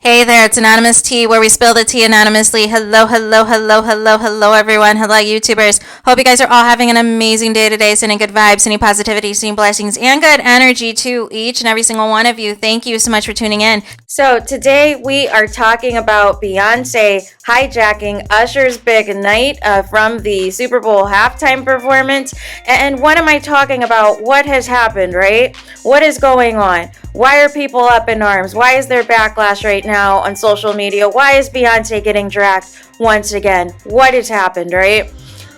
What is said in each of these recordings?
Hey there, it's Anonymous Tea, where we spill the tea anonymously. Hello, hello, hello, hello, hello, everyone. Hello, YouTubers. Hope you guys are all having an amazing day today, sending good vibes, sending positivity, sending blessings, and good energy to each and every single one of you. Thank you so much for tuning in. So today we are talking about Beyonce hijacking Usher's big night from the Super Bowl halftime performance. And what am I talking about? What has happened, right? What is going on? Why are people up in arms? Why is there backlash right now on social media? Why is Beyonce getting dragged once again? What has happened, right?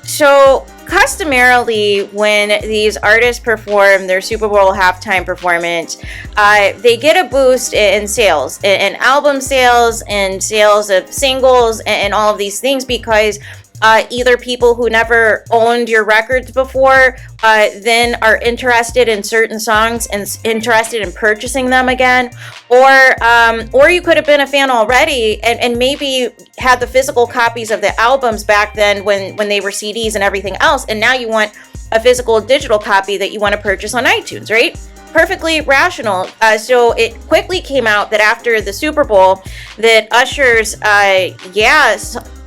So customarily, when these artists perform their Super Bowl halftime performance, they get a boost in sales, in album sales, and sales of singles, and all of these things, because either people who never owned your records before then are interested in certain songs and interested in purchasing them again, or you could have been a fan already and maybe had the physical copies of the albums back then when they were CDs and everything else, and now you want a physical digital copy that you want to purchase on iTunes, right? Perfectly rational. So it quickly came out that after the Super Bowl that Usher's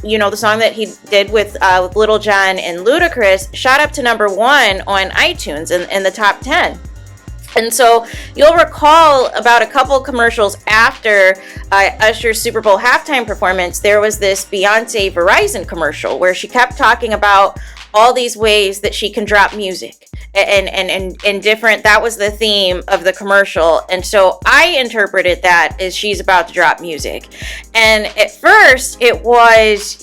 the song that he did with Lil Jon and Ludacris shot up to number 1 on iTunes in the top 10. And so you'll recall about a couple commercials after Usher's Super Bowl halftime performance, there was this Beyonce Verizon commercial where she kept talking about all these ways that she can drop music and different. That was the theme of the commercial. And so I interpreted that as she's about to drop music. And at first it was,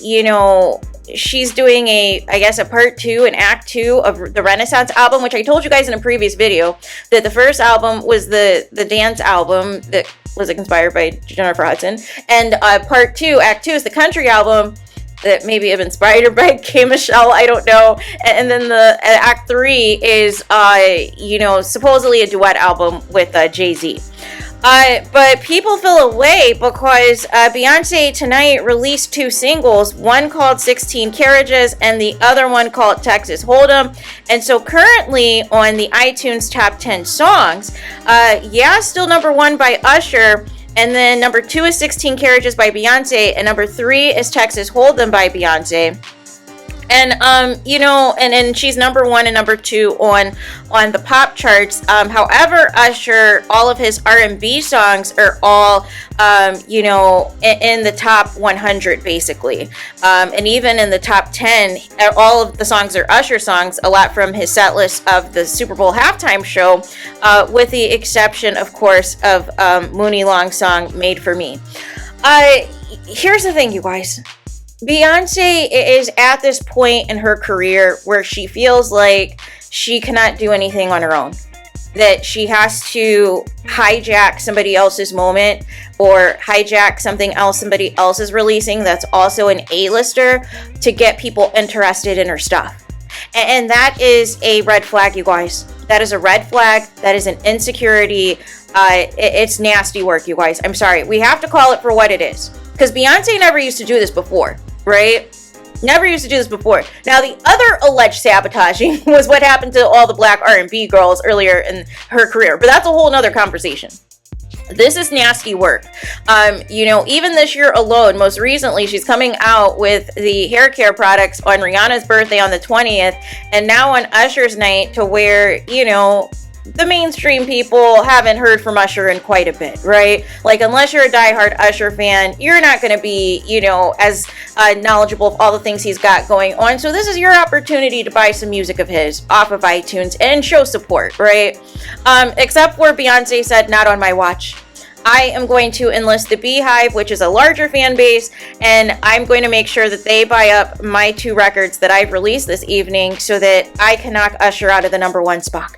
she's doing a part 2 and act 2 of the Renaissance album, which I told you guys in a previous video that the first album was the dance album that was inspired by Jennifer Hudson, and part 2, act 2, is the country album that maybe have inspired by K. Michelle, I don't know. And then the act 3 is supposedly a duet album with Jay-Z. But people fell away because Beyonce tonight released 2 singles, one called 16 Carriages and the other one called Texas Hold'em. And so currently on the iTunes top 10 songs, still number 1 by Usher, and then number 2 is 16 Carriages by Beyonce, and number 3 is Texas Hold'em by Beyonce. And and she's number 1 and number 2 on the pop charts. However, Usher, all of his R&B songs are all in the top 100 basically, and even in the top 10, all of the songs are Usher songs. A lot from his set list of the Super Bowl halftime show, with the exception, of course, of Mooney Long's song "Made for Me." Here's the thing, you guys. Beyonce is at this point in her career where she feels like she cannot do anything on her own. That she has to hijack somebody else's moment or hijack something else somebody else is releasing that's also an A-lister to get people interested in her stuff. And that is a red flag, you guys. That is a red flag. That is an insecurity. It's nasty work, you guys. I'm sorry. We have to call it for what it is. Because Beyonce never used to do this before, right? Never used to do this before. Now, the other alleged sabotaging was what happened to all the black R&B girls earlier in her career. But that's a whole nother conversation. This is nasty work. Even this year alone, most recently, she's coming out with the hair care products on Rihanna's birthday on the 20th. And now on Usher's night, to where, the mainstream people haven't heard from Usher in quite a bit, right? Like, unless you're a diehard Usher fan, you're not going to be, as knowledgeable of all the things he's got going on. So this is your opportunity to buy some music of his off of iTunes and show support, right? Except where Beyonce said, not on my watch. I am going to enlist the Beehive, which is a larger fan base, and I'm going to make sure that they buy up my 2 records that I've released this evening so that I can knock Usher out of the number 1 spot.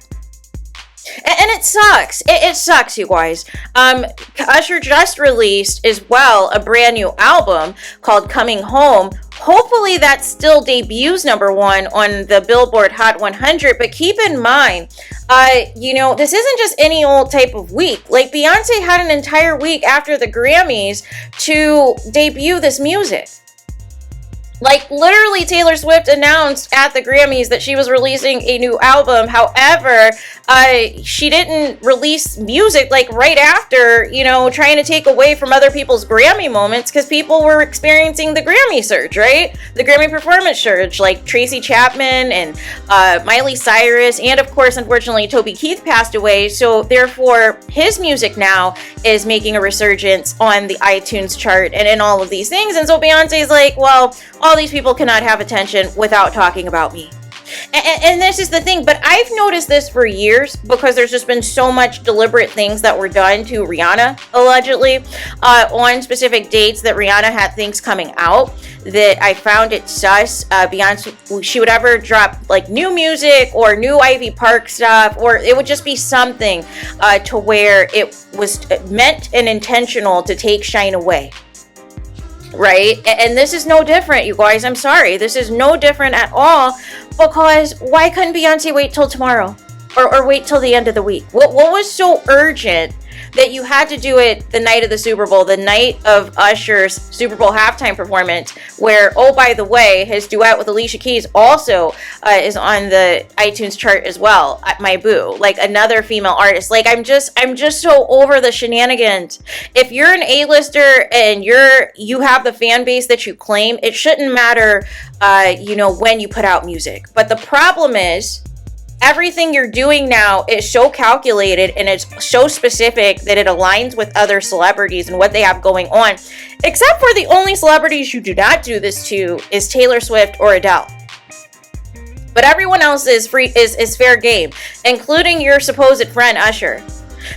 And it sucks. It sucks, you guys. Usher just released as well a brand new album called Coming Home. Hopefully that still debuts number 1 on the Billboard Hot 100. But keep in mind, this isn't just any old type of week. Like, Beyonce had an entire week after the Grammys to debut this music. Like, literally, Taylor Swift announced at the Grammys that she was releasing a new album. However, she didn't release music, like, right after, you know, trying to take away from other people's Grammy moments, because people were experiencing the Grammy surge, right? The Grammy performance surge, like Tracy Chapman and Miley Cyrus, and, of course, unfortunately, Toby Keith passed away. So, therefore, his music now is making a resurgence on the iTunes chart and in all of these things. And so Beyonce is like, well, all these people cannot have attention without talking about me. And this is the thing, but I've noticed this for years because there's just been so much deliberate things that were done to Rihanna, allegedly, on specific dates that Rihanna had things coming out that I found it sus. Beyonce, she would ever drop like new music or new Ivy Park stuff, or it would just be something to where it was meant and intentional to take shine away. Right? And this is no different, you guys. I'm sorry. This is no different at all, because why couldn't Beyonce wait till tomorrow or wait till the end of the week? What was so urgent that you had to do it the night of the Super Bowl, the night of Usher's Super Bowl halftime performance, where, oh, by the way, his duet with Alicia Keys also is on the iTunes chart as well. My boo, like another female artist. Like, I'm just so over the shenanigans. If you're an A-lister and you have the fan base that you claim, it shouldn't matter, when you put out music. But the problem is, everything you're doing now is so calculated and it's so specific that it aligns with other celebrities and what they have going on. Except for the only celebrities you do not do this to is Taylor Swift or Adele. But everyone else is fair game, including your supposed friend Usher.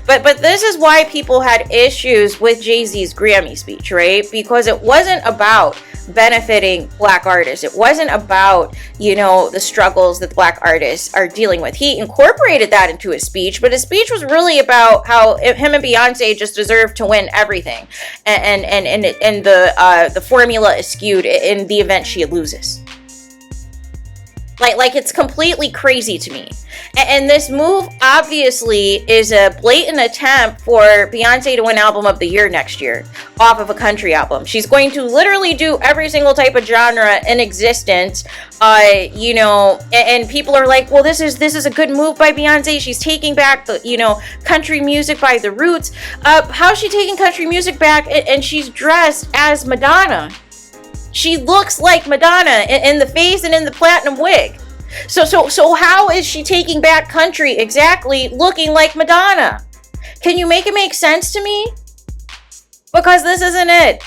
But this is why people had issues with Jay-Z's Grammy speech, right? Because it wasn't about benefiting Black artists. It wasn't about, the struggles that Black artists are dealing with. He incorporated that into his speech, but his speech was really about how him and Beyonce just deserve to win everything. And the formula is skewed in the event she loses. Like it's completely crazy to me. And this move obviously is a blatant attempt for Beyonce to win Album of the Year next year off of a country album. She's going to literally do every single type of genre in existence, and people are like, well, this is a good move by Beyonce. She's taking back the, country music by the roots. How's she taking country music back and she's dressed as Madonna? She looks like Madonna in the face and in the platinum wig. So how is she taking back country exactly looking like Madonna? Can you make it make sense to me? Because this isn't it.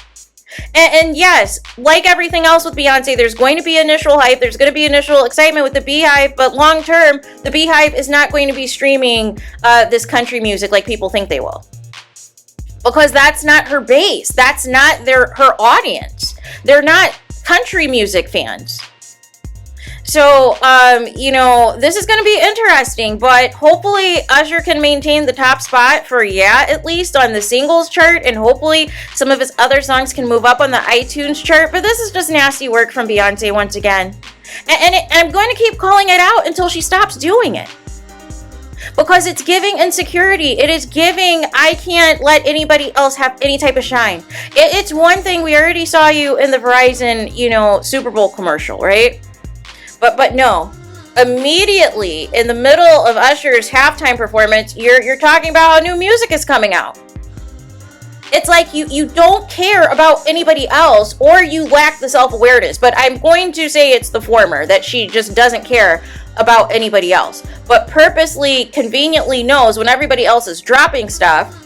And yes, like everything else with Beyonce, there's going to be initial hype. There's going to be initial excitement with the Beehive. But long term, the Beehive is not going to be streaming this country music like people think they will. Because that's not her base. That's not her audience. They're not country music fans. So, this is going to be interesting, but hopefully Usher can maintain the top spot for, at least on the singles chart, and hopefully some of his other songs can move up on the iTunes chart, but this is just nasty work from Beyonce once again. And I'm going to keep calling it out until she stops doing it. Because it's giving insecurity. It is giving, I can't let anybody else have any type of shine. It's one thing, we already saw you in the Verizon, Super Bowl commercial, right? But no. Immediately, in the middle of Usher's halftime performance, you're talking about how new music is coming out. It's like you don't care about anybody else, or you lack the self-awareness. But I'm going to say it's the former, that she just doesn't care about anybody else, but purposely, conveniently knows when everybody else is dropping stuff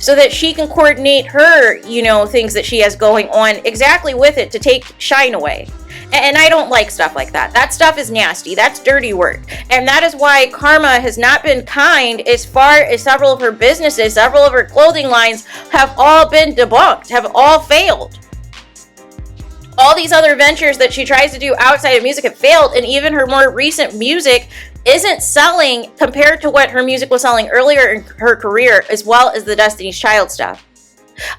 so that she can coordinate her, things that she has going on exactly with it to take shine away. And I don't like stuff like that. That stuff is nasty. That's dirty work. And that is why karma has not been kind as far as several of her businesses, several of her clothing lines have all been debunked, have all failed. All these other ventures that she tries to do outside of music have failed, and even her more recent music isn't selling compared to what her music was selling earlier in her career, as well as the Destiny's Child stuff.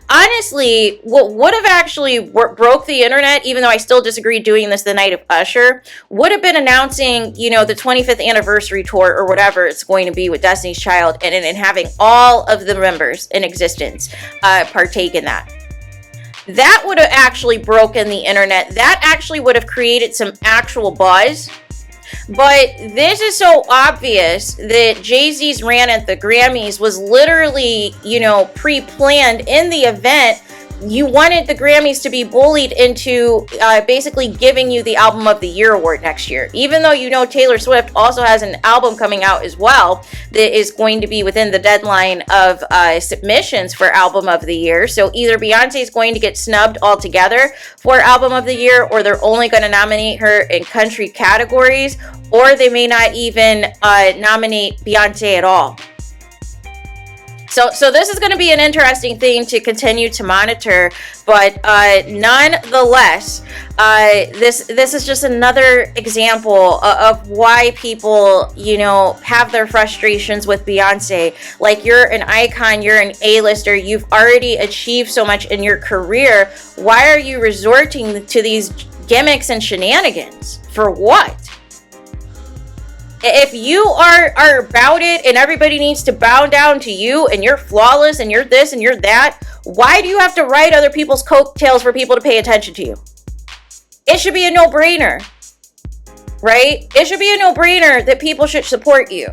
Honestly, what would have actually broke the internet, even though I still disagree doing this the night of Usher, would have been announcing, the 25th anniversary tour or whatever it's going to be with Destiny's Child, and having all of the members in existence partake in that. That would have actually broken the internet. That actually would have created some actual buzz. But this is so obvious that Jay-Z's rant at the Grammys was literally, you know, pre-planned in the event. You wanted the Grammys to be bullied into basically giving you the Album of the Year award next year. Even though you know Taylor Swift also has an album coming out as well that is going to be within the deadline of submissions for Album of the Year. So either Beyonce is going to get snubbed altogether for Album of the Year, or they're only going to nominate her in country categories, or they may not even nominate Beyonce at all. So this is going to be an interesting thing to continue to monitor, but nonetheless, this is just another example of why people, you know, have their frustrations with Beyonce. Like, you're an icon, you're an A-lister, you've already achieved so much in your career. Why are you resorting to these gimmicks and shenanigans? For what? If you are about it and everybody needs to bow down to you and you're flawless and you're this and you're that, why do you have to write other people's coattails for people to pay attention to you? It should be a no-brainer, right? It should be a no-brainer that people should support you.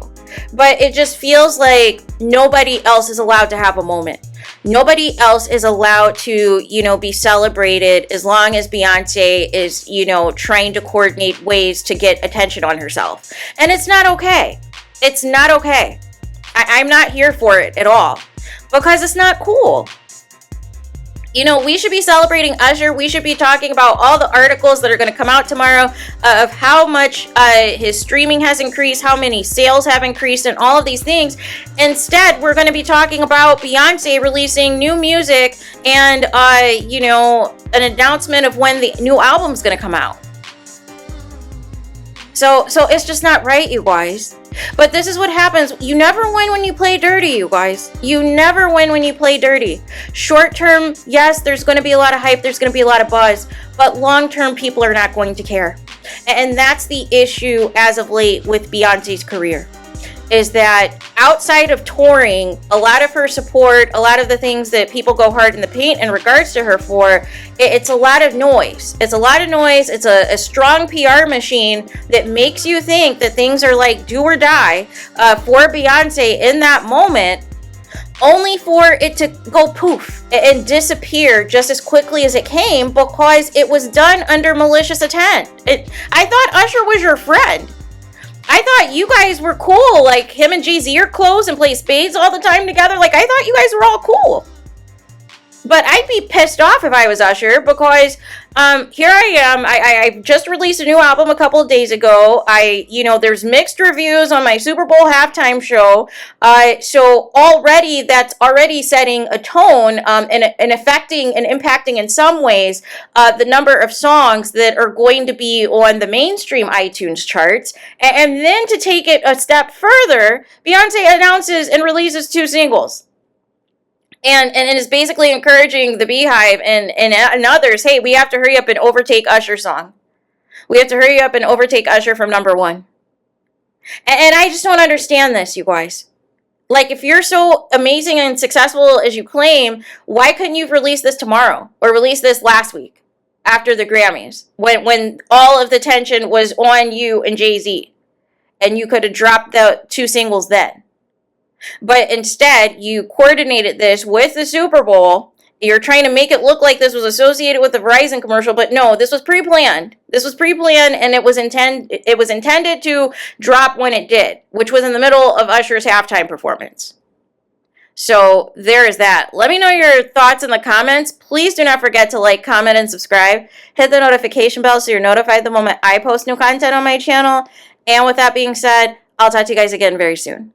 But it just feels like nobody else is allowed to have a moment. Nobody else is allowed to, you know, be celebrated as long as Beyonce is, you know, trying to coordinate ways to get attention on herself. And it's not okay. It's not okay. I'm not here for it at all, because it's not cool. You know, we should be celebrating Usher. We should be talking about all the articles that are going to come out tomorrow of how much his streaming has increased, how many sales have increased, and all of these things. Instead, we're going to be talking about Beyonce releasing new music and, you know, an announcement of when the new album is going to come out. So it's just not right, you guys. But this is what happens. You never win when you play dirty, you guys. You never win when you play dirty. Short term, yes, there's going to be a lot of hype. There's going to be a lot of buzz. But long term, people are not going to care. And that's the issue as of late with Beyonce's career. Is that outside of touring, a lot of her support, a lot of the things that people go hard in the paint in regards to her for, it's a lot of noise. It's a lot of noise. It's a strong PR machine that makes you think that things are like do or die for Beyonce in that moment, only for it to go poof and disappear just as quickly as it came, because it was done under malicious intent. I thought Usher was your friend. I thought you guys were cool. Like, him and Jay-Z are close and play spades all the time together. Like, I thought you guys were all cool. But I'd be pissed off if I was Usher, because here I am. I just released a new album a couple of days ago. There's mixed reviews on my Super Bowl halftime show. So already that's already setting a tone and affecting and impacting in some ways the number of songs that are going to be on the mainstream iTunes charts. And then to take it a step further, Beyonce announces and releases 2 singles. And is basically encouraging the Beehive and others, hey, we have to hurry up and overtake Usher's song. We have to hurry up and overtake Usher from number 1. And I just don't understand this, you guys. Like, if you're so amazing and successful as you claim, why couldn't you release this tomorrow? Or release this last week after the Grammys? When all of the tension was on you and Jay-Z. And you could have dropped the 2 singles then. But instead, you coordinated this with the Super Bowl. You're trying to make it look like this was associated with the Verizon commercial, but no, this was pre-planned. This was pre-planned, and it was intended to drop when it did, which was in the middle of Usher's halftime performance. So there is that. Let me know your thoughts in the comments. Please do not forget to like, comment, and subscribe. Hit the notification bell so you're notified the moment I post new content on my channel. And with that being said, I'll talk to you guys again very soon.